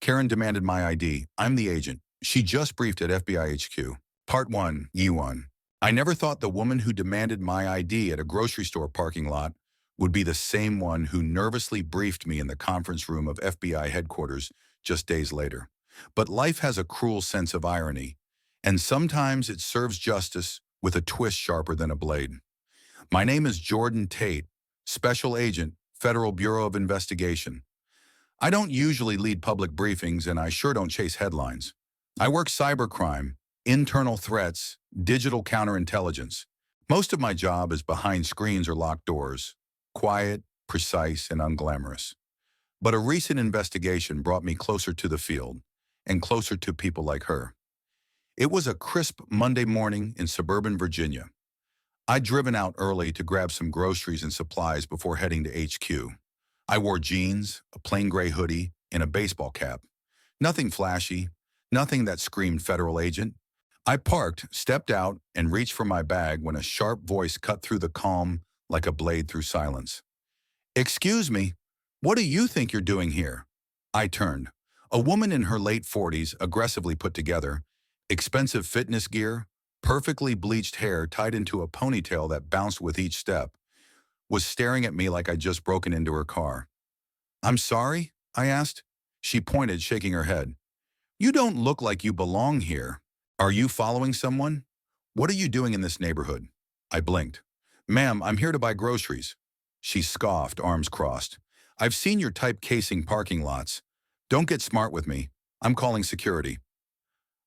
Karen demanded my ID. I'm the agent. She just briefed at FBI HQ. Part 1, E1. I never thought the woman who demanded my ID at a grocery store parking lot would be the same one who nervously briefed me in the conference room of FBI headquarters just days later. But life has a cruel sense of irony, and sometimes it serves justice with a twist sharper than a blade. My name is Jordan Tate, Special Agent, Federal Bureau of Investigation. I don't usually lead public briefings, and I sure don't chase headlines. I work cybercrime, internal threats, digital counterintelligence. Most of my job is behind screens or locked doors, quiet, precise, and unglamorous. But a recent investigation brought me closer to the field and closer to people like her. It was a crisp Monday morning in suburban Virginia. I'd driven out early to grab some groceries and supplies before heading to HQ. I wore jeans, a plain gray hoodie, and a baseball cap. Nothing flashy, nothing that screamed federal agent. I parked, stepped out, and reached for my bag when a sharp voice cut through the calm like a blade through silence. "Excuse me, what do you think you're doing here?" I turned. A woman in her late 40s, aggressively put together, expensive fitness gear, perfectly bleached hair tied into a ponytail that bounced with each step, was staring at me like I'd just broken into her car. "I'm sorry?" I asked. She pointed, shaking her head. "You don't look like you belong here. Are you following someone? What are you doing in this neighborhood?" I blinked. "Ma'am, I'm here to buy groceries." She scoffed, arms crossed. "I've seen your type casing parking lots. Don't get smart with me. I'm calling security."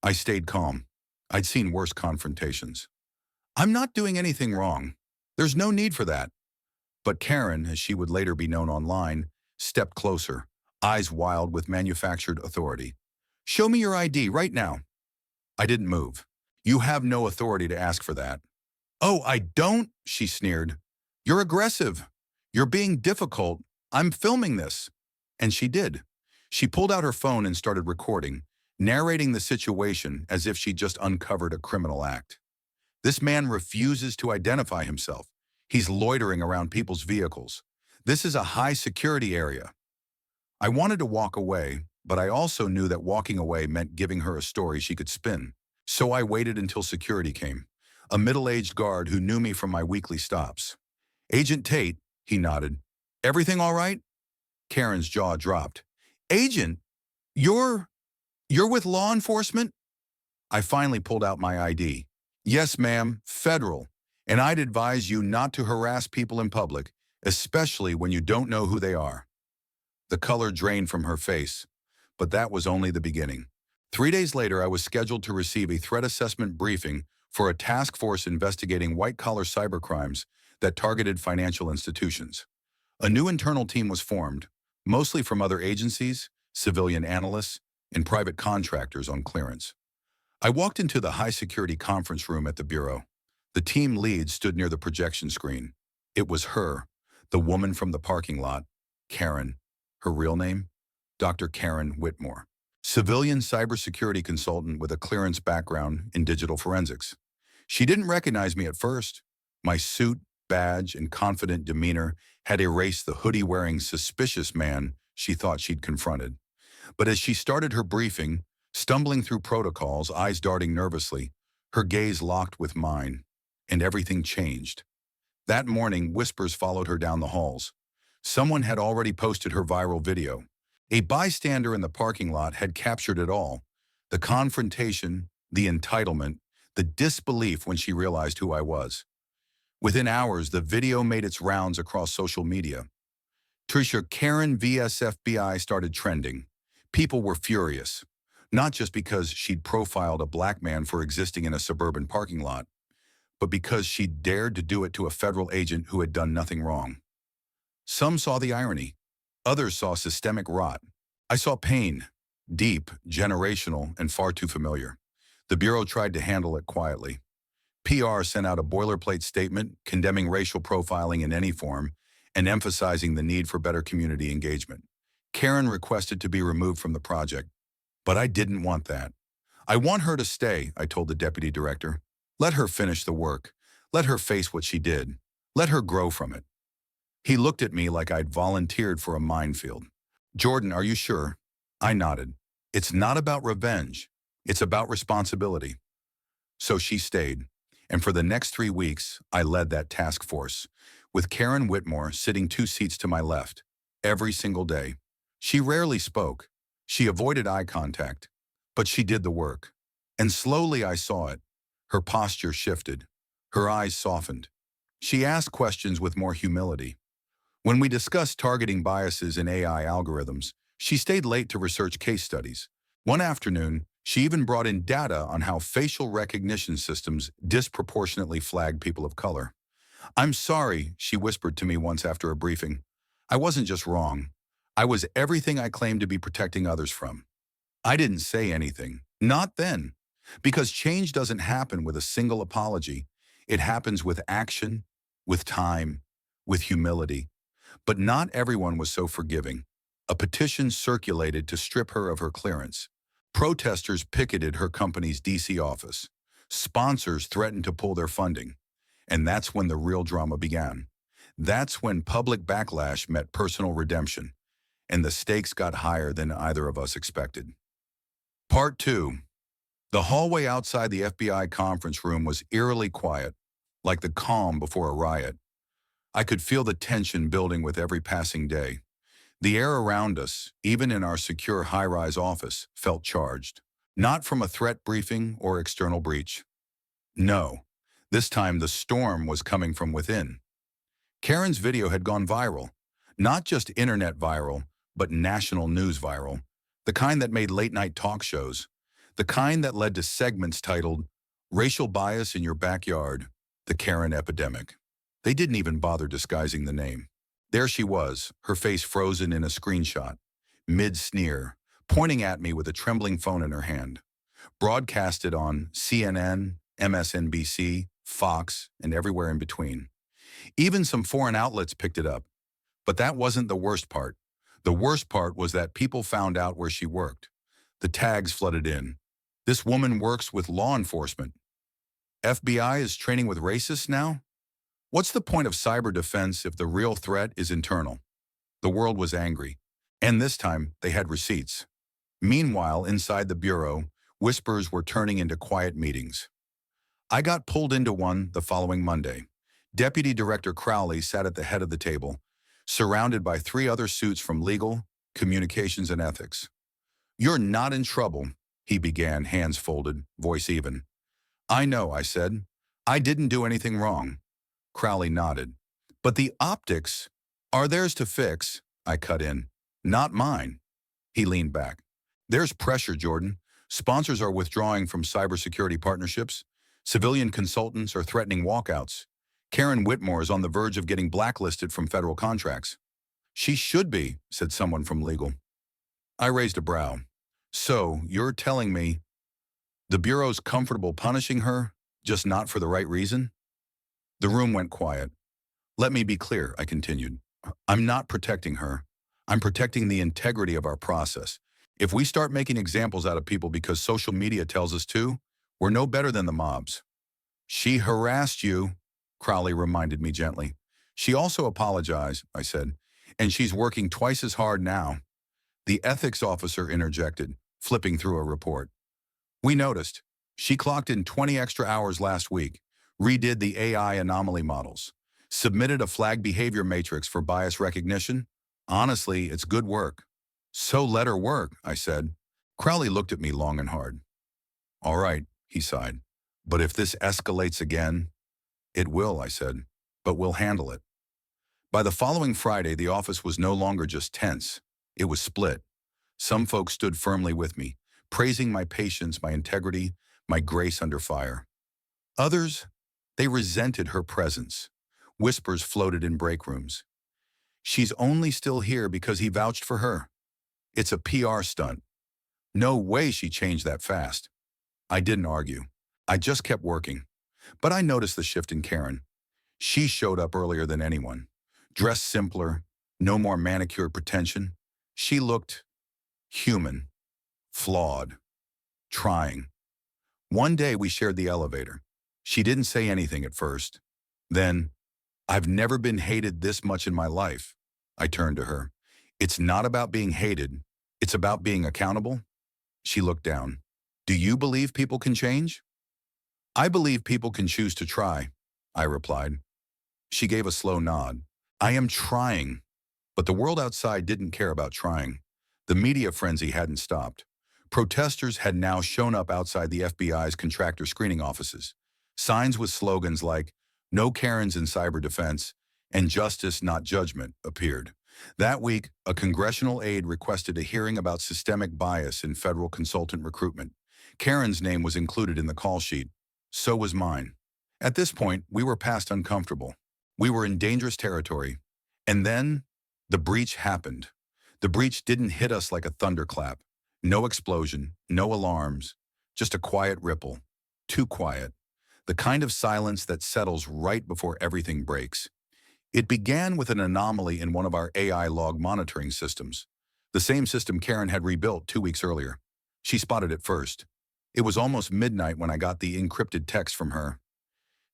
I stayed calm. I'd seen worse confrontations. "I'm not doing anything wrong. There's no need for that." But Karen, as she would later be known online, stepped closer, eyes wild with manufactured authority. "Show me your ID right now." I didn't move. "You have no authority to ask for that." "Oh, I don't?" she sneered. "You're aggressive. You're being difficult. I'm filming this." And she did. She pulled out her phone and started recording, narrating the situation as if she'd just uncovered a criminal act. "This man refuses to identify himself. He's loitering around people's vehicles. This is a high-security area." I wanted to walk away, but I also knew that walking away meant giving her a story she could spin. So I waited until security came, a middle-aged guard who knew me from my weekly stops. "Agent Tate," he nodded. "Everything all right?" Karen's jaw dropped. "Agent? You're with law enforcement?" I finally pulled out my ID. "Yes, ma'am, federal. And I'd advise you not to harass people in public, especially when you don't know who they are." The color drained from her face, but that was only the beginning. 3 days later, I was scheduled to receive a threat assessment briefing for a task force investigating white-collar cybercrimes that targeted financial institutions. A new internal team was formed, mostly from other agencies, civilian analysts, and private contractors on clearance. I walked into the high-security conference room at the Bureau. The team lead stood near the projection screen. It was her, the woman from the parking lot, Karen. Her real name? Dr. Karen Whitmore. Civilian cybersecurity consultant with a clearance background in digital forensics. She didn't recognize me at first. My suit, badge, and confident demeanor had erased the hoodie-wearing suspicious man she thought she'd confronted. But as she started her briefing, stumbling through protocols, eyes darting nervously, her gaze locked with mine, and everything changed. That morning, whispers followed her down the halls. Someone had already posted her viral video. A bystander in the parking lot had captured it all: the confrontation, the entitlement, the disbelief when she realized who I was. Within hours, the video made its rounds across social media. Trisha, Karen vs FBI started trending. People were furious, not just because she'd profiled a black man for existing in a suburban parking lot, but because she'd dared to do it to a federal agent who had done nothing wrong. Some saw the irony. Others saw systemic rot. I saw pain, deep, generational, and far too familiar. The Bureau tried to handle it quietly. PR sent out a boilerplate statement condemning racial profiling in any form and emphasizing the need for better community engagement. Karen requested to be removed from the project, but I didn't want that. "I want her to stay," I told the deputy director. "Let her finish the work. Let her face what she did. Let her grow from it." He looked at me like I'd volunteered for a minefield. "Jordan, are you sure?" I nodded. It's not about revenge. It's about responsibility. So she stayed. And for the next 3 weeks, I led that task force, with Karen Whitmore sitting 2 seats to my left, every single day. She rarely spoke. She avoided eye contact. But she did the work. And slowly I saw it. Her posture shifted. Her eyes softened. She asked questions with more humility. When we discussed targeting biases in AI algorithms, she stayed late to research case studies. One afternoon, she even brought in data on how facial recognition systems disproportionately flag people of color. "I'm sorry," she whispered to me once after a briefing. "I wasn't just wrong. I was everything I claimed to be protecting others from." I didn't say anything. Not then. Because change doesn't happen with a single apology. It happens with action, with time, with humility. But not everyone was so forgiving. A petition circulated to strip her of her clearance. Protesters picketed her company's DC office. Sponsors threatened to pull their funding. And that's when the real drama began. That's when public backlash met personal redemption, and the stakes got higher than either of us expected. Part 2. The hallway outside the FBI conference room was eerily quiet, like the calm before a riot. I could feel the tension building with every passing day. The air around us, even in our secure high-rise office, felt charged. Not from a threat briefing or external breach. No, this time the storm was coming from within. Karen's video had gone viral. Not just internet viral, but national news viral. The kind that made late-night talk shows. The kind that led to segments titled, "Racial Bias in Your Backyard, the Karen Epidemic." They didn't even bother disguising the name. There she was, her face frozen in a screenshot, mid-sneer, pointing at me with a trembling phone in her hand. Broadcasted on CNN, MSNBC, Fox, and everywhere in between. Even some foreign outlets picked it up. But that wasn't the worst part. The worst part was that people found out where she worked. The tags flooded in. "This woman works with law enforcement. FBI is training with racists now? What's the point of cyber defense if the real threat is internal?" The world was angry. And this time, they had receipts. Meanwhile, inside the bureau, whispers were turning into quiet meetings. I got pulled into one the following Monday. Deputy Director Crowley sat at the head of the table, surrounded by 3 other suits from legal, communications, and ethics. "You're not in trouble," he began, hands folded, voice even. "I know," I said. "I didn't do anything wrong." Crowley nodded. "But the optics are theirs to fix," I cut in. "Not mine." He leaned back. "There's pressure, Jordan. Sponsors are withdrawing from cybersecurity partnerships. Civilian consultants are threatening walkouts. Karen Whitmore is on the verge of getting blacklisted from federal contracts." "She should be," said someone from legal. I raised a brow. "So, you're telling me the Bureau's comfortable punishing her, just not for the right reason?" The room went quiet. "Let me be clear," I continued. "I'm not protecting her. I'm protecting the integrity of our process. If we start making examples out of people because social media tells us to, we're no better than the mobs." "She harassed you," Crowley reminded me gently. "She also apologized," I said, "and she's working twice as hard now." The ethics officer interjected, flipping through a report. "We noticed. She clocked in 20 extra hours last week, redid the AI anomaly models, submitted a flag behavior matrix for bias recognition. Honestly, it's good work." "So let her work," I said. Crowley looked at me long and hard. "All right," he sighed. "But if this escalates again—" "It will," I said, "but we'll handle it." By the following Friday, the office was no longer just tense. It was split. Some folks stood firmly with me, praising my patience, my integrity, my grace under fire. Others, they resented her presence. Whispers floated in break rooms. "She's only still here because he vouched for her. It's a PR stunt. No way she changed that fast." I didn't argue. I just kept working. But I noticed the shift in Karen. She showed up earlier than anyone. Dressed simpler, no more manicured pretension. She looked human, flawed, trying. One day we shared the elevator. She didn't say anything at first. Then, "I've never been hated this much in my life." I turned to her. "It's not about being hated. It's about being accountable." She looked down. Do you believe people can change? I believe people can choose to try, I replied. She gave a slow nod. I am trying. But the world outside didn't care about trying. The media frenzy hadn't stopped. Protesters had now shown up outside the FBI's contractor screening offices. Signs with slogans like, "No Karens in cyber defense," and "Justice, not judgment," appeared. That week, a congressional aide requested a hearing about systemic bias in federal consultant recruitment. Karen's name was included in the call sheet. So was mine. At this point, we were past uncomfortable. We were in dangerous territory. And then, the breach happened. The breach didn't hit us like a thunderclap. No explosion, no alarms, just a quiet ripple. Too quiet. The kind of silence that settles right before everything breaks. It began with an anomaly in one of our AI log monitoring systems. The same system Karen had rebuilt 2 weeks earlier. She spotted it first. It was almost midnight when I got the encrypted text from her.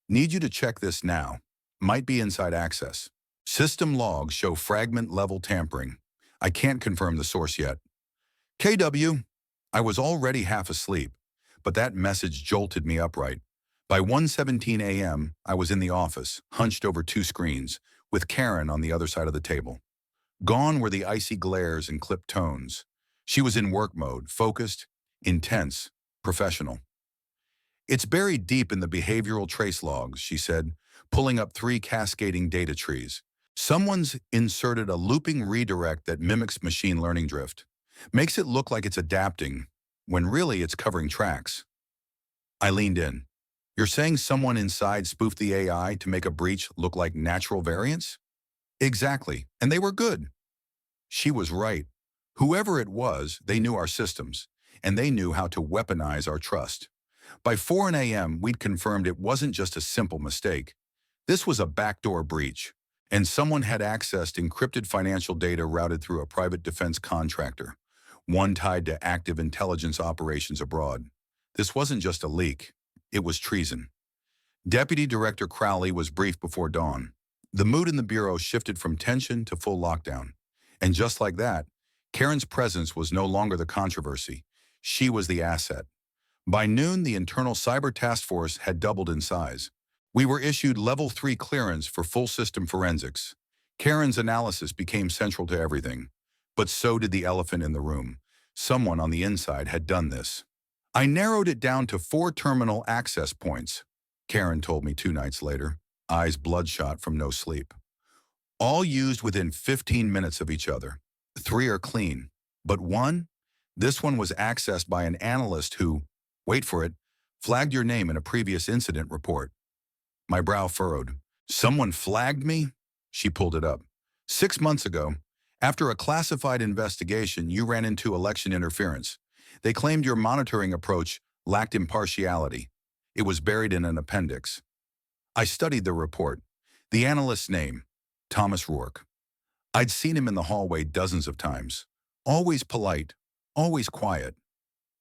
Need you to check this now. Might be inside access. System logs show fragment-level tampering. I can't confirm the source yet. KW. I was already half asleep, but that message jolted me upright. By 1:17 a.m., I was in the office, hunched over 2 screens, with Karen on the other side of the table. Gone were the icy glares and clipped tones. She was in work mode, focused, intense, professional. It's buried deep in the behavioral trace logs, she said, pulling up 3 cascading data trees. Someone's inserted a looping redirect that mimics machine learning drift. Makes it look like it's adapting, when really it's covering tracks. I leaned in. You're saying someone inside spoofed the AI to make a breach look like natural variants? Exactly, and they were good. She was right. Whoever it was, they knew our systems, and they knew how to weaponize our trust. By 4 a.m., we'd confirmed it wasn't just a simple mistake. This was a backdoor breach, and someone had accessed encrypted financial data routed through a private defense contractor, one tied to active intelligence operations abroad. This wasn't just a leak. It was treason. Deputy Director Crowley was briefed before dawn. The mood in the bureau shifted from tension to full lockdown. And just like that, Karen's presence was no longer the controversy. She was the asset. By noon, the internal cyber task force had doubled in size. We were issued Level 3 clearance for full system forensics. Karen's analysis became central to everything. But so did the elephant in the room. Someone on the inside had done this. I narrowed it down to 4 terminal access points, Karen told me 2 nights later, eyes bloodshot from no sleep. All used within 15 minutes of each other. 3 are clean, but one? This one was accessed by an analyst who, wait for it, flagged your name in a previous incident report. My brow furrowed. Someone flagged me? She pulled it up. 6 months ago, after a classified investigation, you ran into election interference. They claimed your monitoring approach lacked impartiality. It was buried in an appendix. I studied the report. The analyst's name, Thomas Rourke. I'd seen him in the hallway dozens of times. Always polite, always quiet.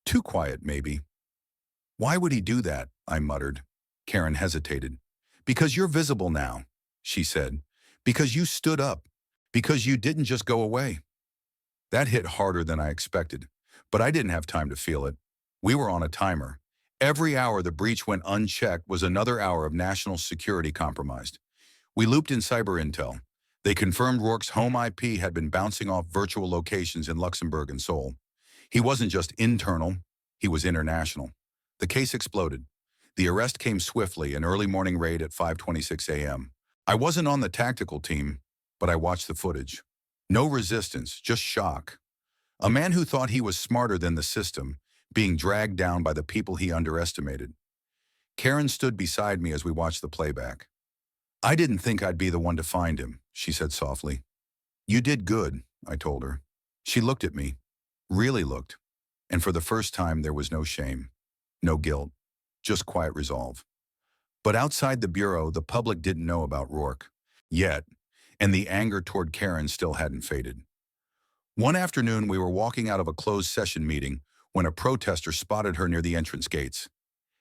Too quiet, maybe. Why would he do that? I muttered. Karen hesitated. Because you're visible now, she said. Because you stood up. Because you didn't just go away. That hit harder than I expected, but I didn't have time to feel it. We were on a timer. Every hour the breach went unchecked was another hour of national security compromised. We looped in cyber intel. They confirmed Rourke's home IP had been bouncing off virtual locations in Luxembourg and Seoul. He wasn't just internal, he was international. The case exploded. The arrest came swiftly, an early morning raid at 5:26 a.m. I wasn't on the tactical team, but I watched the footage. No resistance, just shock. A man who thought he was smarter than the system, being dragged down by the people he underestimated. Karen stood beside me as we watched the playback. I didn't think I'd be the one to find him, she said softly. You did good, I told her. She looked at me, really looked, and for the first time there was no shame, no guilt, just quiet resolve. But outside the bureau, the public didn't know about Rourke yet, and the anger toward Karen still hadn't faded. One afternoon, we were walking out of a closed session meeting when a protester spotted her near the entrance gates.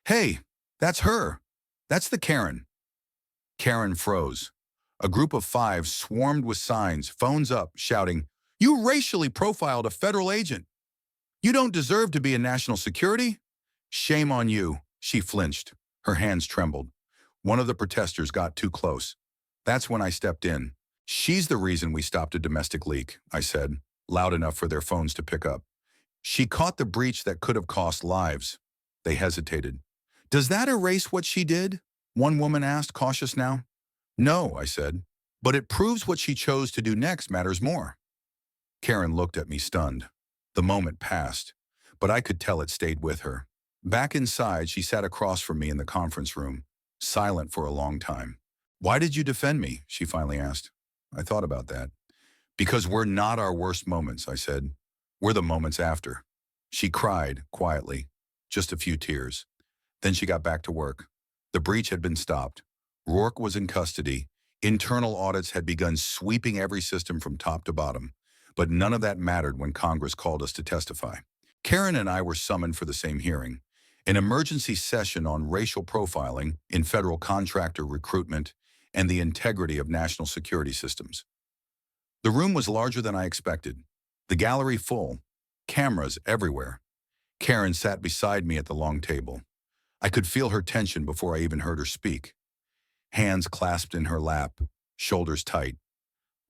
Hey, that's her. That's the Karen. Karen froze. A group of 5 swarmed with signs, phones up, shouting, You racially profiled a federal agent. You don't deserve to be in national security? Shame on you. She flinched. Her hands trembled. One of the protesters got too close. That's when I stepped in. She's the reason we stopped a domestic leak, I said, loud enough for their phones to pick up. She caught the breach that could have cost lives. They hesitated. Does that erase what she did? One woman asked, cautious now. No, I said, but it proves what she chose to do next matters more. Karen looked at me stunned. The moment passed, but I could tell it stayed with her. Back inside, she sat across from me in the conference room, silent for a long time. Why did you defend me? She finally asked. I thought about that. Because we're not our worst moments, I said. We're the moments after. She cried, quietly, just a few tears. Then she got back to work. The breach had been stopped. Rourke was in custody. Internal audits had begun sweeping every system from top to bottom. But none of that mattered when Congress called us to testify. Karen and I were summoned for the same hearing, an emergency session on racial profiling in federal contractor recruitment and the integrity of national security systems. The room was larger than I expected, the gallery full, cameras everywhere. Karen sat beside me at the long table. I could feel her tension before I even heard her speak. Hands clasped in her lap, shoulders tight.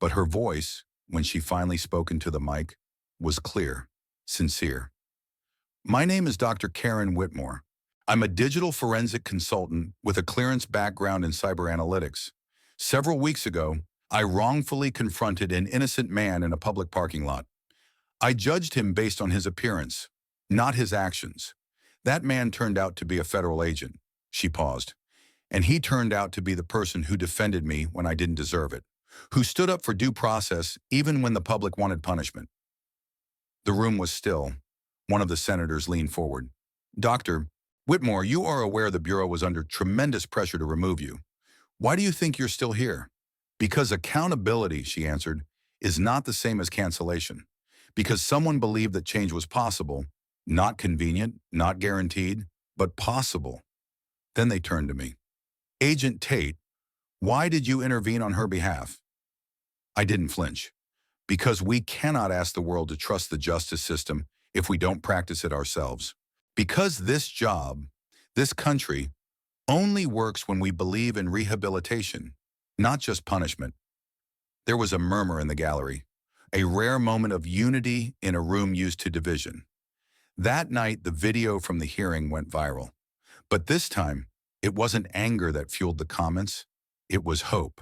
But her voice, when she finally spoke into the mic, was clear, sincere. My name is Dr. Karen Whitmore. I'm a digital forensic consultant with a clearance background in cyber analytics. Several weeks ago, I wrongfully confronted an innocent man in a public parking lot. I judged him based on his appearance, not his actions. That man turned out to be a federal agent. She paused. And he turned out to be the person who defended me when I didn't deserve it, who stood up for due process even when the public wanted punishment. The room was still. One of the senators leaned forward. Dr. Whitmore, you are aware the Bureau was under tremendous pressure to remove you. Why do you think you're still here? Because accountability, she answered, is not the same as cancellation. Because someone believed that change was possible, not convenient, not guaranteed, but possible. Then they turned to me. Agent Tate, why did you intervene on her behalf? I didn't flinch. Because we cannot ask the world to trust the justice system if we don't practice it ourselves. Because this job, this country, only works when we believe in rehabilitation, not just punishment. There was a murmur in the gallery, a rare moment of unity in a room used to division. That night, the video from the hearing went viral. But this time, it wasn't anger that fueled the comments, it was hope.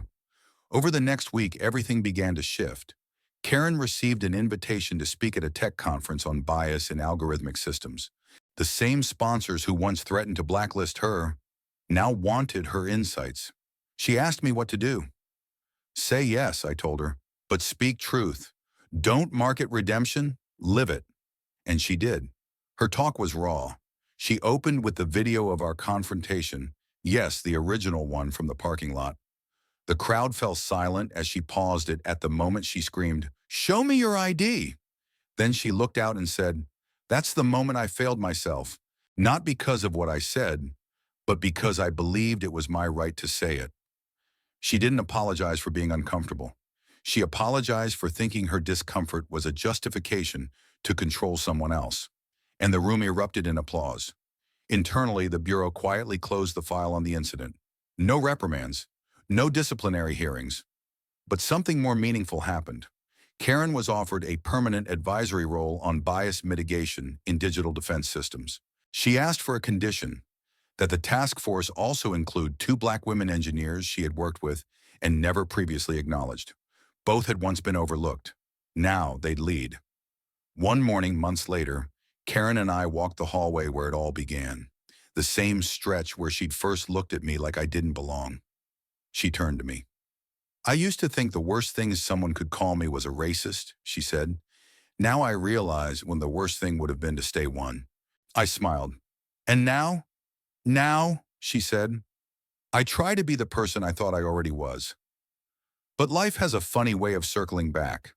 Over the next week, everything began to shift. Karen received an invitation to speak at a tech conference on bias in algorithmic systems. The same sponsors who once threatened to blacklist her now wanted her insights. She asked me what to do. Say yes, I told her, but speak truth. Don't market redemption, live it. And she did. Her talk was raw. She opened with the video of our confrontation, yes, the original one from the parking lot. The crowd fell silent as she paused it at the moment she screamed, "Show me your ID!" Then she looked out and said, "That's the moment I failed myself, not because of what I said, but because I believed it was my right to say it." She didn't apologize for being uncomfortable. She apologized for thinking her discomfort was a justification to control someone else. And the room erupted in applause. Internally, the Bureau quietly closed the file on the incident. No reprimands, no disciplinary hearings. But something more meaningful happened. Karen was offered a permanent advisory role on bias mitigation in digital defense systems. She asked for a condition, that the task force also include 2 Black women engineers she had worked with and never previously acknowledged. Both had once been overlooked. Now they'd lead. One morning, months later, Karen and I walked the hallway where it all began, the same stretch where she'd first looked at me like I didn't belong. She turned to me. I used to think the worst thing someone could call me was a racist, she said. Now I realize when the worst thing would have been to stay one. I smiled. And now? Now, she said, I try to be the person I thought I already was. But life has a funny way of circling back.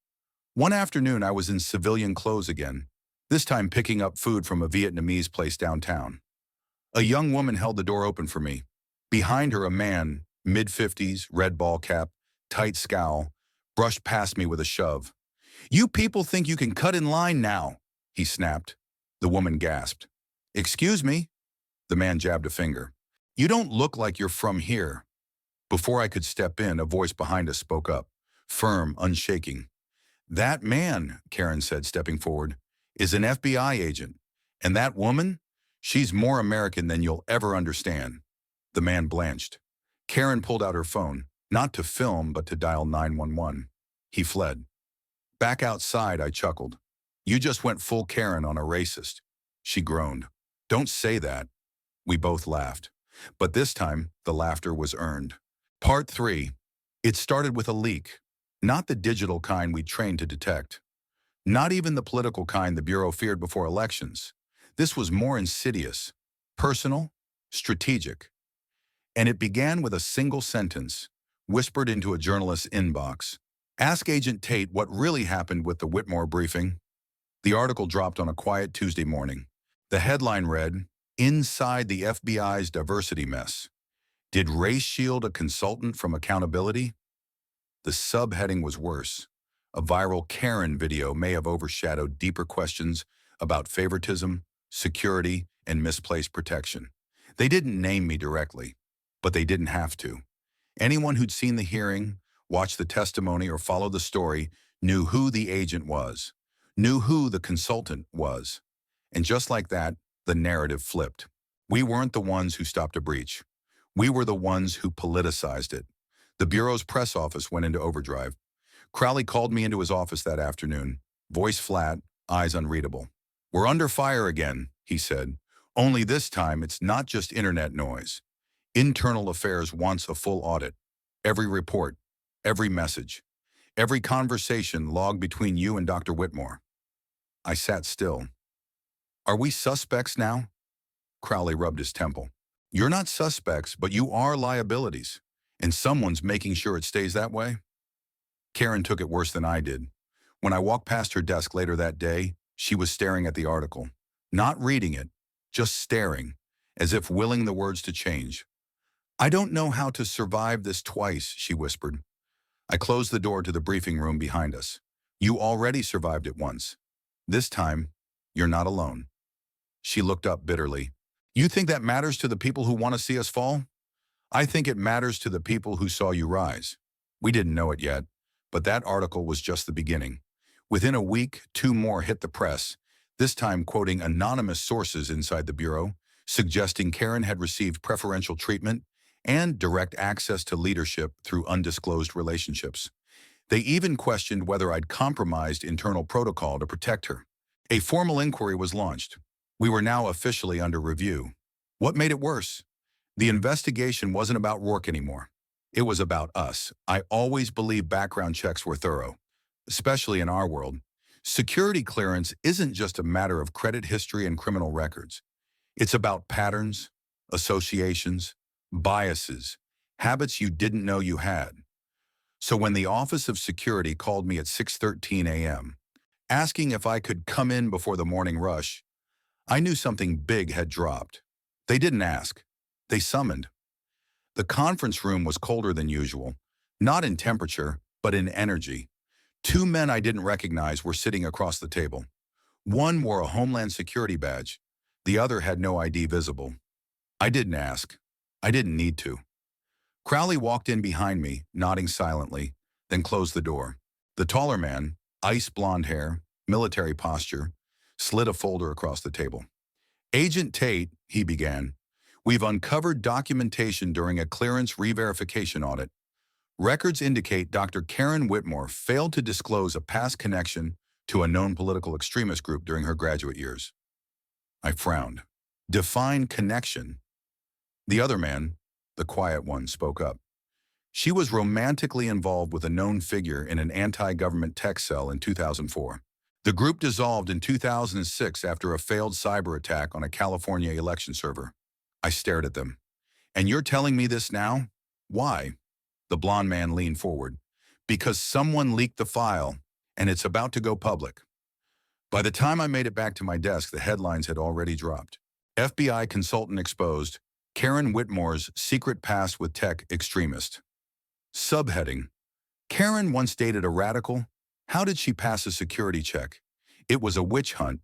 One afternoon I was in civilian clothes again, this time picking up food from a Vietnamese place downtown. A young woman held the door open for me. Behind her, a man, mid-50s, red ball cap, tight scowl, brushed past me with a shove. You people think you can cut in line now, he snapped. The woman gasped. "Excuse me?" The man jabbed a finger. "You don't look like you're from here." Before I could step in, a voice behind us spoke up, firm, unshaking. "That man," Karen said, stepping forward, "is an FBI agent. And that woman? She's more American than you'll ever understand." The man blanched. Karen pulled out her phone, not to film, but to dial 911. He fled. Back outside, I chuckled. "You just went full Karen on a racist." She groaned. "Don't say that." We both laughed. But this time, the laughter was earned. Part 3. It started with a leak. Not the digital kind we trained to detect. Not even the political kind the Bureau feared before elections. This was more insidious, personal, strategic. And it began with a single sentence, whispered into a journalist's inbox. "Ask Agent Tate what really happened with the Whitmore briefing." The article dropped on a quiet Tuesday morning. The headline read, "Inside the FBI's diversity mess. Did race shield a consultant from accountability?" The subheading was worse. A viral Karen video may have overshadowed deeper questions about favoritism, security, and misplaced protection. They didn't name me directly, but they didn't have to. Anyone who'd seen the hearing, watched the testimony, or followed the story knew who the agent was, knew who the consultant was. And just like that, the narrative flipped. We weren't the ones who stopped a breach. We were the ones who politicized it. The Bureau's press office went into overdrive. Crowley called me into his office that afternoon, voice flat, eyes unreadable. "We're under fire again," he said. "Only this time it's not just internet noise. Internal Affairs wants a full audit. Every report, every message, every conversation logged between you and Dr. Whitmore." I sat still. "Are we suspects now?" Crowley rubbed his temple. "You're not suspects, but you are liabilities. And someone's making sure it stays that way." Karen took it worse than I did. When I walked past her desk later that day, she was staring at the article. Not reading it, just staring, as if willing the words to change. "I don't know how to survive this twice," she whispered. I closed the door to the briefing room behind us. "You already survived it once. This time, you're not alone." She looked up bitterly. "You think that matters to the people who want to see us fall? I think it matters to the people who saw you rise." We didn't know it yet, but that article was just the beginning. Within a week, 2 more hit the press, this time quoting anonymous sources inside the Bureau, suggesting Karen had received preferential treatment and direct access to leadership through undisclosed relationships. They even questioned whether I'd compromised internal protocol to protect her. A formal inquiry was launched. We were now officially under review. What made it worse? The investigation wasn't about Rourke anymore. It was about us. I always believed background checks were thorough, especially in our world. Security clearance isn't just a matter of credit history and criminal records. It's about patterns, associations, biases, habits you didn't know you had. So when the Office of Security called me at 6:13 a.m., asking if I could come in before the morning rush, I knew something big had dropped. They didn't ask. They summoned. The conference room was colder than usual, not in temperature, but in energy. 2 men I didn't recognize were sitting across the table. One wore a Homeland Security badge. The other had no ID visible. I didn't ask. I didn't need to. Crowley walked in behind me, nodding silently, then closed the door. The taller man, ice blonde hair, military posture, slid a folder across the table. "Agent Tate," he began, "we've uncovered documentation during a clearance re-verification audit. Records indicate Dr. Karen Whitmore failed to disclose a past connection to a known political extremist group during her graduate years." I frowned. "Define connection." The other man, the quiet one, spoke up. "She was romantically involved with a known figure in an anti-government tech cell in 2004. The group dissolved in 2006 after a failed cyber attack on a California election server." I stared at them. "And you're telling me this now? Why?" The blonde man leaned forward. "Because someone leaked the file, and it's about to go public." By the time I made it back to my desk, the headlines had already dropped. FBI consultant exposed, Karen Whitmore's secret past with tech extremist. Subheading: Karen once dated a radical. How did she pass a security check? It was a witch hunt,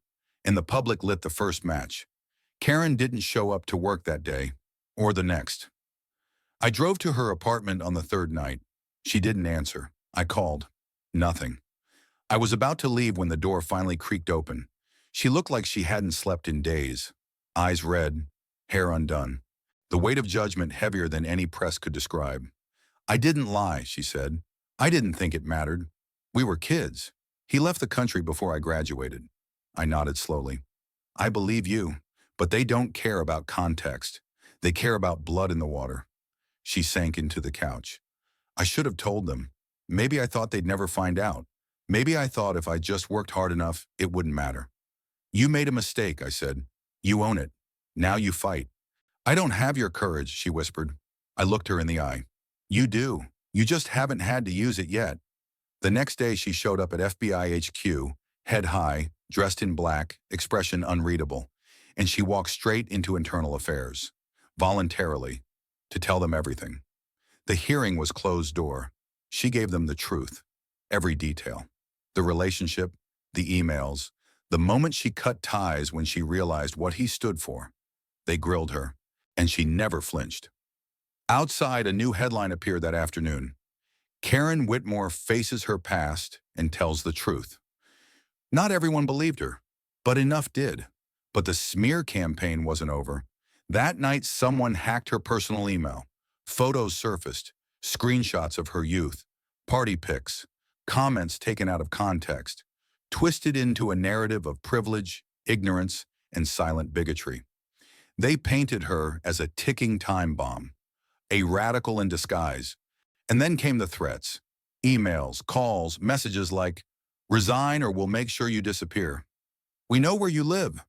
and the public lit the first match. Karen didn't show up to work that day, or the next. I drove to her apartment on the third night. She didn't answer. I called. Nothing. I was about to leave when the door finally creaked open. She looked like she hadn't slept in days. Eyes red, hair undone. The weight of judgment heavier than any press could describe. "I didn't lie," she said. "I didn't think it mattered. We were kids. He left the country before I graduated." I nodded slowly. "I believe you, but they don't care about context. They care about blood in the water." She sank into the couch. "I should have told them. Maybe I thought they'd never find out. Maybe I thought if I just worked hard enough, it wouldn't matter." "You made a mistake," I said. "You own it. Now you fight." "I don't have your courage," she whispered. I looked her in the eye. "You do. You just haven't had to use it yet." The next day she showed up at FBI HQ, head high, dressed in black, expression unreadable, and she walked straight into internal affairs, voluntarily, to tell them everything. The hearing was closed door. She gave them the truth, every detail. The relationship, the emails, the moment she cut ties when she realized what he stood for. They grilled her, and she never flinched. Outside, a new headline appeared that afternoon. "Karen Whitmore faces her past and tells the truth." Not everyone believed her, but enough did. But the smear campaign wasn't over. That night, someone hacked her personal email. Photos surfaced, screenshots of her youth, party pics, comments taken out of context, twisted into a narrative of privilege, ignorance, and silent bigotry. They painted her as a ticking time bomb, a radical in disguise. And then came the threats. Emails, calls, messages like, "Resign or we'll make sure you disappear." "We know where you live."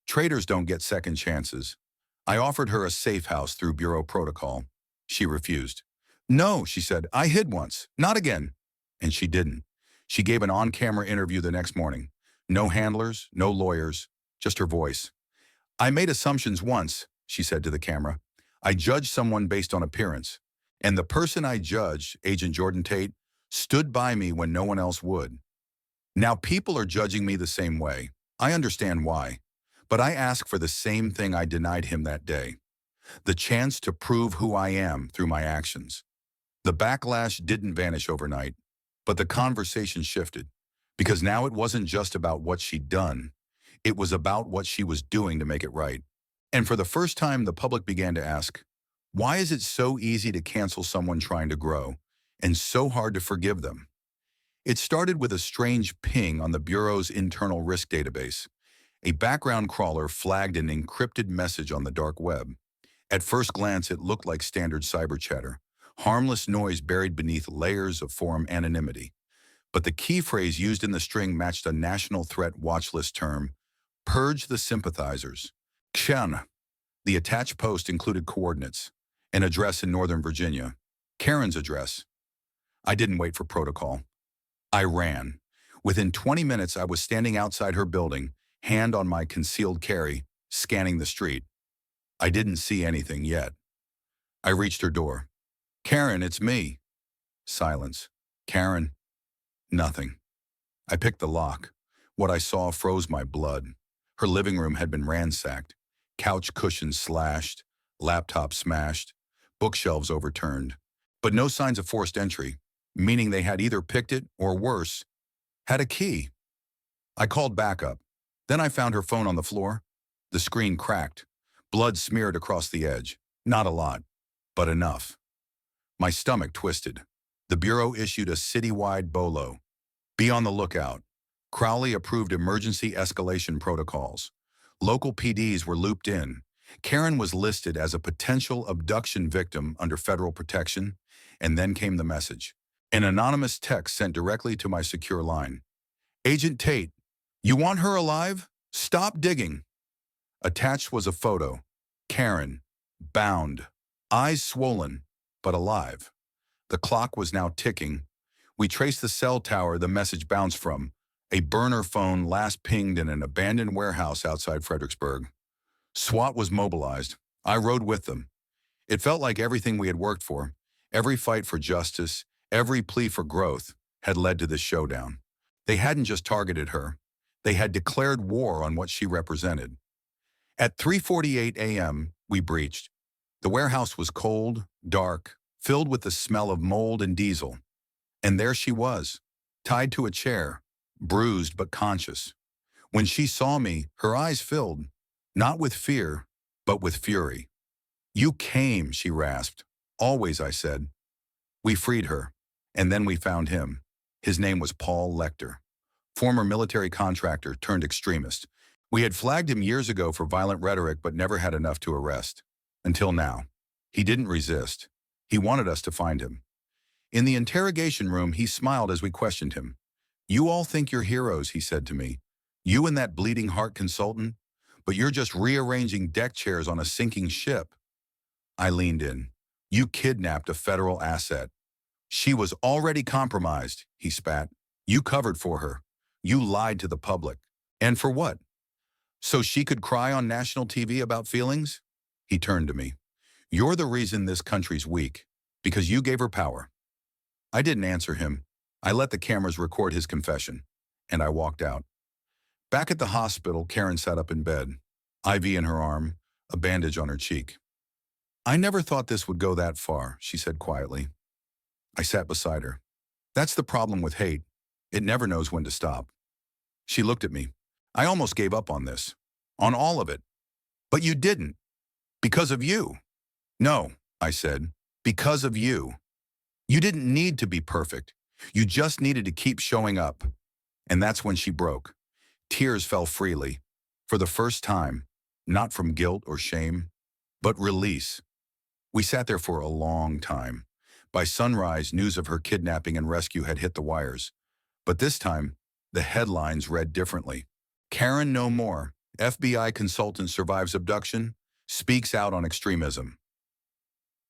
"Traitors don't get second chances." I offered her a safe house through bureau protocol. She refused. "No," she said, "I hid once. Not again." And she didn't. She gave an on-camera interview the next morning. No handlers, no lawyers, just her voice. "I made assumptions once," she said to the camera. "I judged someone based on appearance. And the person I judged, Agent Jordan Tate, stood by me when no one else would. Now people are judging me the same way. I understand why. But I ask for the same thing I denied him that day. The chance to prove who I am through my actions." The backlash didn't vanish overnight, but the conversation shifted. Because now it wasn't just about what she'd done. It was about what she was doing to make it right. And for the first time, the public began to ask, why is it so easy to cancel someone trying to grow, and so hard to forgive them? It started with a strange ping on the Bureau's internal risk database. A background crawler flagged an encrypted message on the dark web. At first glance, it looked like standard cyber chatter, harmless noise buried beneath layers of forum anonymity. But the key phrase used in the string matched a national threat watch list term, "Purge the sympathizers." Kshan. The attached post included coordinates. An address in Northern Virginia. Karen's address. I didn't wait for protocol. I ran. Within 20 minutes, I was standing outside her building, hand on my concealed carry, scanning the street. I didn't see anything yet. I reached her door. "Karen, it's me." Silence. "Karen." Nothing. I picked the lock. What I saw froze my blood. Her living room had been ransacked. Couch cushions slashed, laptop smashed, bookshelves overturned. But no signs of forced entry, meaning they had either picked it or, worse, had a key. I called backup. Then I found her phone on the floor. The screen cracked. Blood smeared across the edge. Not a lot, but enough. My stomach twisted. The Bureau issued a citywide BOLO. Be on the lookout. Crowley-approved emergency escalation protocols. Local PDs were looped in. Karen was listed as a potential abduction victim under federal protection, and then came the message. An anonymous text sent directly to my secure line. "Agent Tate, you want her alive? Stop digging." Attached was a photo. Karen, bound, eyes swollen, but alive. The clock was now ticking. We traced the cell tower the message bounced from, a burner phone last pinged in an abandoned warehouse outside Fredericksburg. SWAT was mobilized. I rode with them. It felt like everything we had worked for, every fight for justice, every plea for growth, had led to this showdown. They hadn't just targeted her. They had declared war on what she represented. At 3:48 a.m., we breached. The warehouse was cold, dark, filled with the smell of mold and diesel. And there she was, tied to a chair, bruised but conscious. When she saw me, her eyes filled, not with fear, but with fury. "You came," she rasped. "Always," I said. We freed her, and then we found him. His name was Paul Lecter, former military contractor turned extremist. We had flagged him years ago for violent rhetoric but never had enough to arrest. Until now. He didn't resist. He wanted us to find him. In the interrogation room, he smiled as we questioned him. "You all think you're heroes," he said to me. "You and that bleeding heart consultant, but you're just rearranging deck chairs on a sinking ship." I leaned in. "You kidnapped a federal asset." "She was already compromised," he spat. "You covered for her. You lied to the public. And for what? So she could cry on national TV about feelings?" He turned to me. "You're the reason this country's weak, because you gave her power." I didn't answer him. I let the cameras record his confession, and I walked out. Back at the hospital, Karen sat up in bed, IV in her arm, a bandage on her cheek. "I never thought this would go that far," she said quietly. I sat beside her. "That's the problem with hate. It never knows when to stop." She looked at me. "I almost gave up on this. On all of it. But you didn't. Because of you." "No," I said. "Because of you. You didn't need to be perfect. You just needed to keep showing up." And that's when she broke. Tears fell freely. For the first time, not from guilt or shame, but release. We sat there for a long time. By sunrise, news of her kidnapping and rescue had hit the wires. But this time, the headlines read differently. "Karen no more. FBI consultant survives abduction, speaks out on extremism."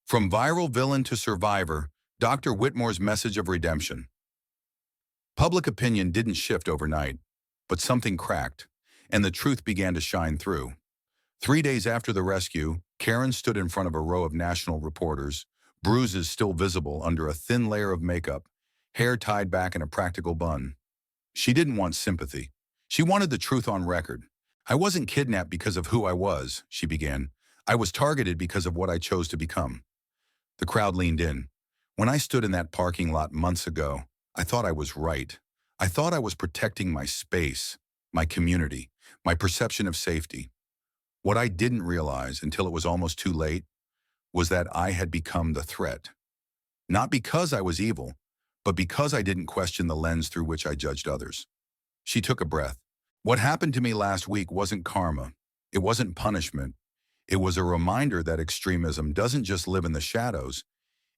From viral villain to survivor, Dr. Whitmore's message of redemption. Public opinion didn't shift overnight, but something cracked, and the truth began to shine through. 3 days after the rescue, Karen stood in front of a row of national reporters, bruises still visible under a thin layer of makeup, hair tied back in a practical bun. She didn't want sympathy. She wanted the truth on record. "I wasn't kidnapped because of who I was," she began. "I was targeted because of what I chose to become." The crowd leaned in. "When I stood in that parking lot months ago, I thought I was right. I thought I was protecting my space, my community, my perception of safety. What I didn't realize until it was almost too late was that I had become the threat. Not because I was evil, but because I didn't question the lens through which I judged others." She took a breath. "What happened to me last week wasn't karma. It wasn't punishment. It was a reminder that extremism doesn't just live in the shadows.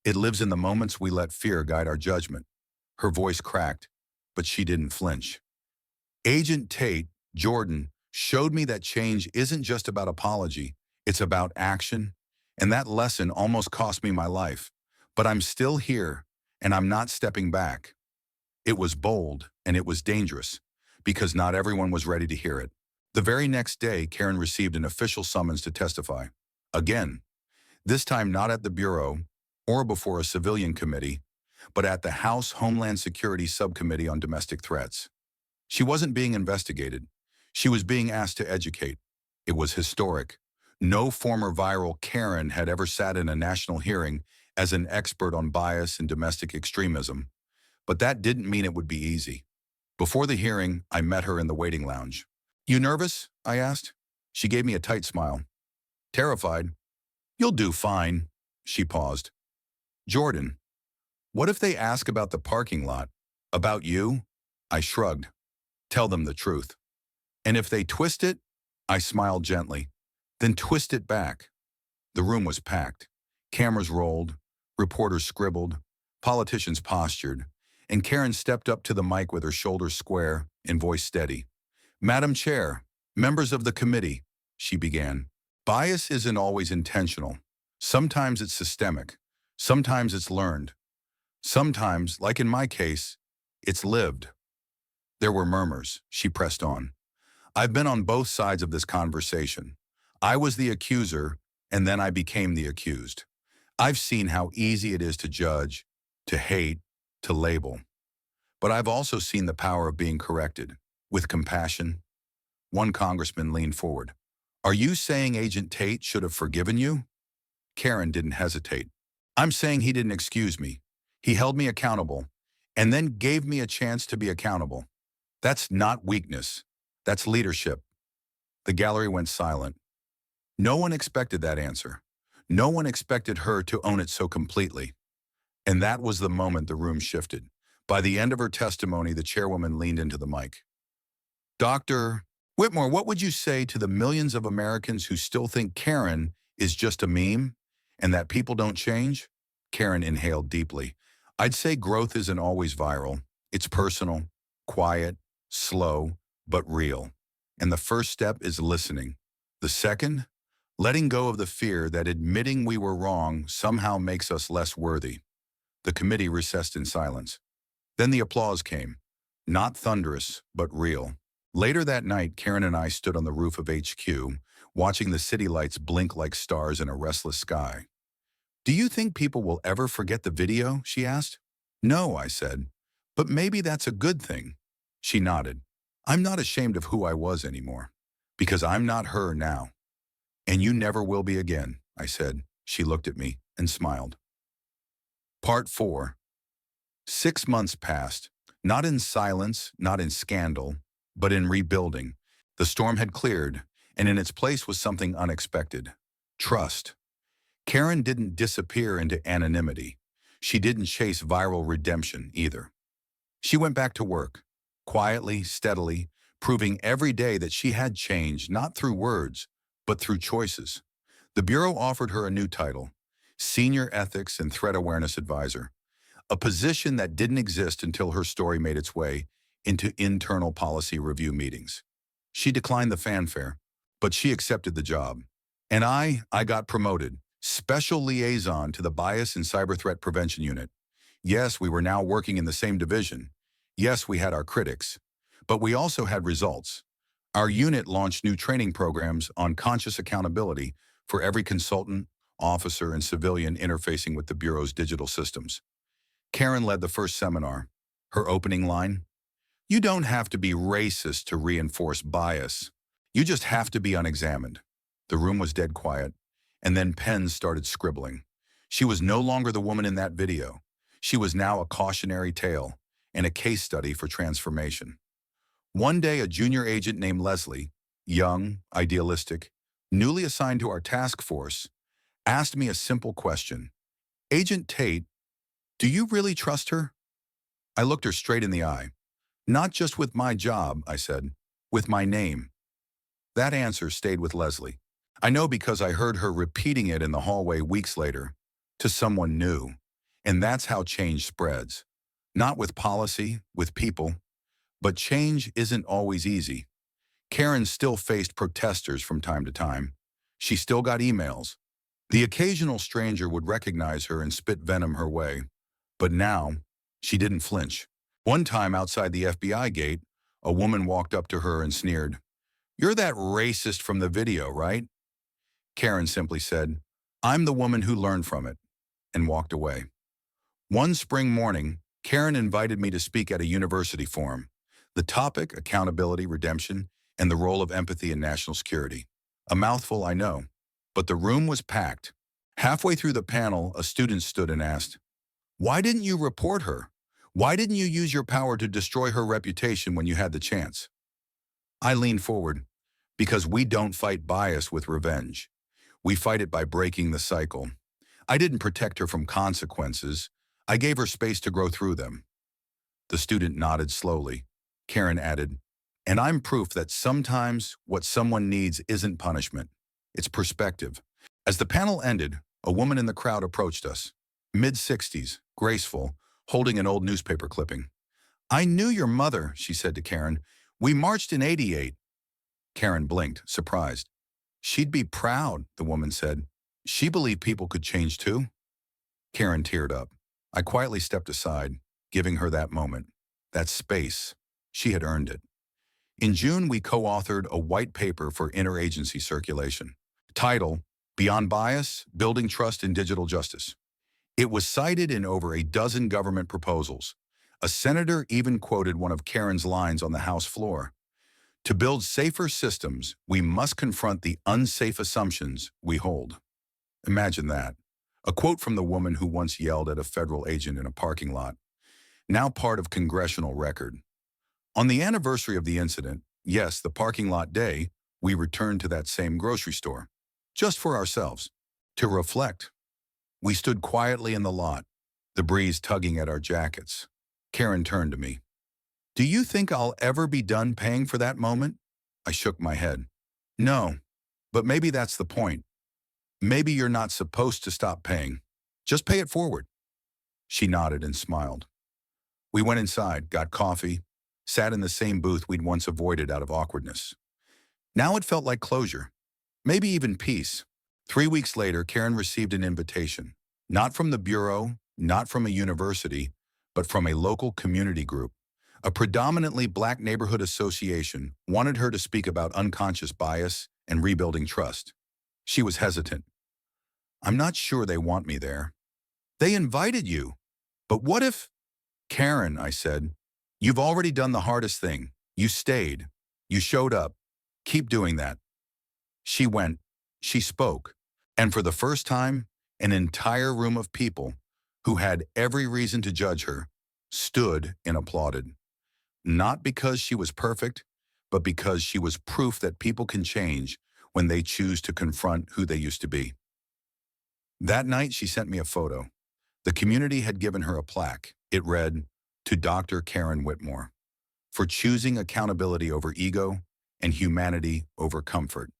It lives in the moments we let fear guide our judgment." Her voice cracked, but she didn't flinch. "Agent Tate, Jordan, showed me that change isn't just about apology. It's about action. And that lesson almost cost me my life. But I'm still here, and I'm not stepping back." It was bold, and it was dangerous, because not everyone was ready to hear it. The very next day, Karen received an official summons to testify. Again, this time not at the Bureau or before a civilian committee, but at the House Homeland Security Subcommittee on Domestic Threats. She wasn't being investigated. She was being asked to educate. It was historic. No former viral Karen had ever sat in a national hearing as an expert on bias and domestic extremism. But that didn't mean it would be easy. Before the hearing, I met her in the waiting lounge. "You nervous?" I asked. She gave me a tight smile. "Terrified." "You'll do fine." She paused. "Jordan, what if they ask about the parking lot? About you?" I shrugged. "Tell them the truth." "And if they twist it?" I smiled gently. "Then twist it back." The room was packed. Cameras rolled, reporters scribbled, politicians postured, and Karen stepped up to the mic with her shoulders square and voice steady. "Madam Chair, members of the committee," she began. "Bias isn't always intentional. Sometimes it's systemic. Sometimes it's learned. Sometimes, like in my case, it's lived." There were murmurs. She pressed on. "I've been on both sides of this conversation. I was the accuser, and then I became the accused. I've seen how easy it is to judge, to hate, to label. But I've also seen the power of being corrected. with compassion. One congressman leaned forward. Are you saying Agent Tate should have forgiven you? Karen didn't hesitate. I'm saying he didn't excuse me. He held me accountable and then gave me a chance to be accountable. That's not weakness. That's leadership. The gallery went silent. No one expected that answer. No one expected her to own it so completely. And that was the moment the room shifted. By the end of her testimony, the chairwoman leaned into the mic. Dr. Whitmore, what would you say to the millions of Americans who still think Karen is just a meme and that people don't change? Karen inhaled deeply. I'd say growth isn't always viral. It's personal, quiet, slow, but real. And the first step is listening. The second, letting go of the fear that admitting we were wrong somehow makes us less worthy. The committee recessed in silence. Then the applause came. Not thunderous, but real. Later that night, Karen and I stood on the roof of HQ, watching the city lights blink like stars in a restless sky. Do you think people will ever forget the video? She asked. No, I said. But maybe that's a good thing. She nodded. I'm not ashamed of who I was anymore, because I'm not her now. And you never will be again, I said. She looked at me and smiled. Part 4. 6 months passed, not in silence, not in scandal, but in rebuilding. The storm had cleared, and in its place was something unexpected. Trust. Karen didn't disappear into anonymity. She didn't chase viral redemption either. She went back to work, quietly, steadily, proving every day that she had changed, not through words, but through choices. The Bureau offered her a new title, Senior Ethics and Threat Awareness Advisor, a position that didn't exist until her story made its way into internal policy review meetings. She declined the fanfare, but she accepted the job. And I got promoted, special liaison to the Bias and Cyber Threat Prevention Unit. Yes, we were now working in the same division. Yes, we had our critics, but we also had results. Our unit launched new training programs on conscious accountability for every consultant, officer, and civilian interfacing with the Bureau's digital systems. Karen led the first seminar. Her opening line, "You don't have to be racist to reinforce bias. You just have to be unexamined." The room was dead quiet, and then pens started scribbling. She was no longer the woman in that video. She was now a cautionary tale and a case study for transformation. One day, a junior agent named Leslie, young, idealistic, newly assigned to our task force, asked me a simple question. Agent Tate, do you really trust her? I looked her straight in the eye. Not just with my job, I said, with my name. That answer stayed with Leslie. I know because I heard her repeating it in the hallway weeks later, to someone new. And that's how change spreads. Not with policy, with people. But change isn't always easy. Karen still faced protesters from time to time. She still got emails. The occasional stranger would recognize her and spit venom her way. But now, she didn't flinch. One time outside the FBI gate, a woman walked up to her and sneered, "You're that racist from the video, right?" Karen simply said, "I'm the woman who learned from it," and walked away. One spring morning, Karen invited me to speak at a university forum. The topic, accountability, redemption, and the role of empathy in national security. A mouthful, I know, but the room was packed. Halfway through the panel, a student stood and asked, "Why didn't you report her? Why didn't you use your power to destroy her reputation when you had the chance?" I leaned forward, because we don't fight bias with revenge. We fight it by breaking the cycle. I didn't protect her from consequences. I gave her space to grow through them. The student nodded slowly. Karen added, "And I'm proof that sometimes what someone needs isn't punishment. It's perspective." As the panel ended, a woman in the crowd approached us, mid-60s, graceful, holding an old newspaper clipping. "I knew your mother," she said to Karen. "We marched in '88. Karen blinked, surprised. "She'd be proud," the woman said. "She believed people could change too." Karen teared up. I quietly stepped aside, giving her that moment, that space. She had earned it. In June, we co-authored a white paper for interagency circulation. Title, Beyond Bias, Building Trust in Digital Justice. It was cited in over a dozen government proposals. A senator even quoted one of Karen's lines on the House floor. To build safer systems, we must confront the unsafe assumptions we hold. Imagine that. A quote from the woman who once yelled at a federal agent in a parking lot, now part of congressional record. On the anniversary of the incident, yes, the parking lot day, we returned to that same grocery store. Just for ourselves. To reflect. We stood quietly in the lot, the breeze tugging at our jackets. Karen turned to me. Do you think I'll ever be done paying for that moment? I shook my head. No, but maybe that's the point. Maybe you're not supposed to stop paying. Just pay it forward. She nodded and smiled. We went inside, got coffee, sat in the same booth we'd once avoided out of awkwardness. Now it felt like closure, maybe even peace. 3 weeks later, Karen received an invitation, not from the bureau, not from a university, but from a local community group. A predominantly Black neighborhood association wanted her to speak about unconscious bias and rebuilding trust. She was hesitant. I'm not sure they want me there. They invited you. But what if... Karen, I said, you've already done the hardest thing. You stayed. You showed up. Keep doing that. She went. She spoke. And for the first time, an entire room of people who had every reason to judge her stood and applauded. Not because she was perfect, but because she was proof that people can change when they choose to confront who they used to be. That night, she sent me a photo. The community had given her a plaque. It read, "To Dr. Karen Whitmore, for choosing accountability over ego and humanity over comfort."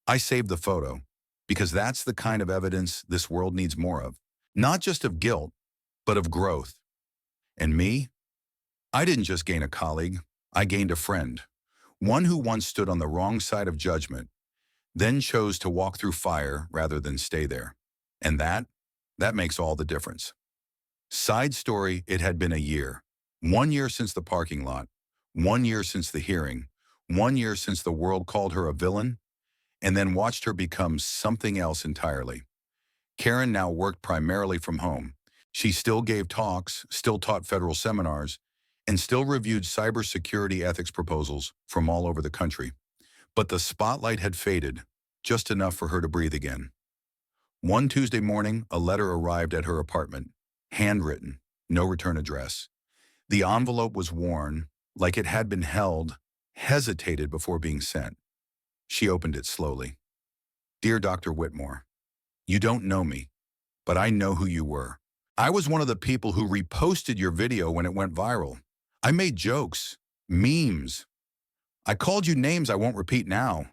I saved the photo because that's the kind of evidence this world needs more of. Not just of guilt, but of growth. And me? I didn't just gain a colleague, I gained a friend. One who once stood on the wrong side of judgment, then chose to walk through fire rather than stay there. And that makes all the difference. Side story, it had been a year. 1 year since the parking lot, 1 year since the hearing, 1 year since the world called her a villain, and then watched her become something else entirely. Karen now worked primarily from home. She still gave talks, still taught federal seminars, and still reviewed cybersecurity ethics proposals from all over the country. But the spotlight had faded, just enough for her to breathe again. One Tuesday morning, a letter arrived at her apartment, handwritten, no return address. The envelope was worn, like it had been held, hesitated before being sent. She opened it slowly. Dear Dr. Whitmore, you don't know me, but I know who you were. I was one of the people who reposted your video when it went viral. I made jokes, memes. I called you names I won't repeat now.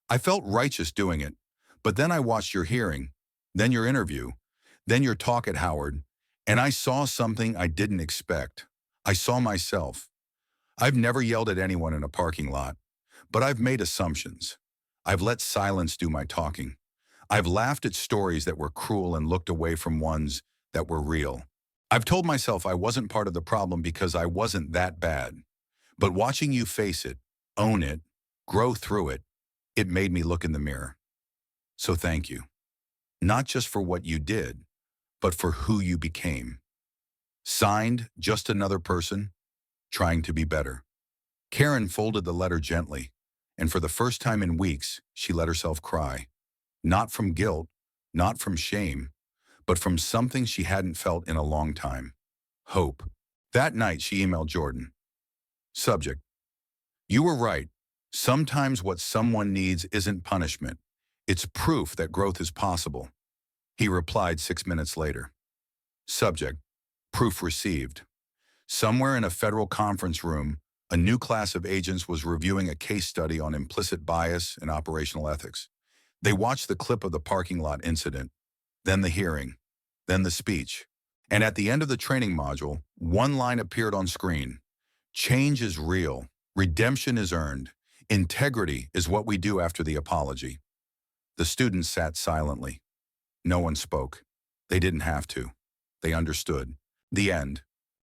I felt righteous doing it, but then I watched your hearing, then your interview, then your talk at Howard, and I saw something I didn't expect. I saw myself. I've never yelled at anyone in a parking lot, but I've made assumptions. I've let silence do my talking. I've laughed at stories that were cruel and looked away from ones that were real. I've told myself I wasn't part of the problem because I wasn't that bad. But watching you face it, own it, grow through it, it made me look in the mirror. So thank you. Not just for what you did, but for who you became. Signed, just another person, trying to be better. Karen folded the letter gently, and for the first time in weeks, she let herself cry. Not from guilt, not from shame, but from something she hadn't felt in a long time. Hope. That night, she emailed Jordan. Subject. You were right. Sometimes what someone needs isn't punishment. It's proof that growth is possible. He replied 6 minutes later. Subject. Proof received. Somewhere in a federal conference room, a new class of agents was reviewing a case study on implicit bias and operational ethics. They watched the clip of the parking lot incident, then the hearing, then the speech. And at the end of the training module, one line appeared on screen. Change is real. Redemption is earned. Integrity is what we do after the apology. The students sat silently. No one spoke. They didn't have to. They understood. The end.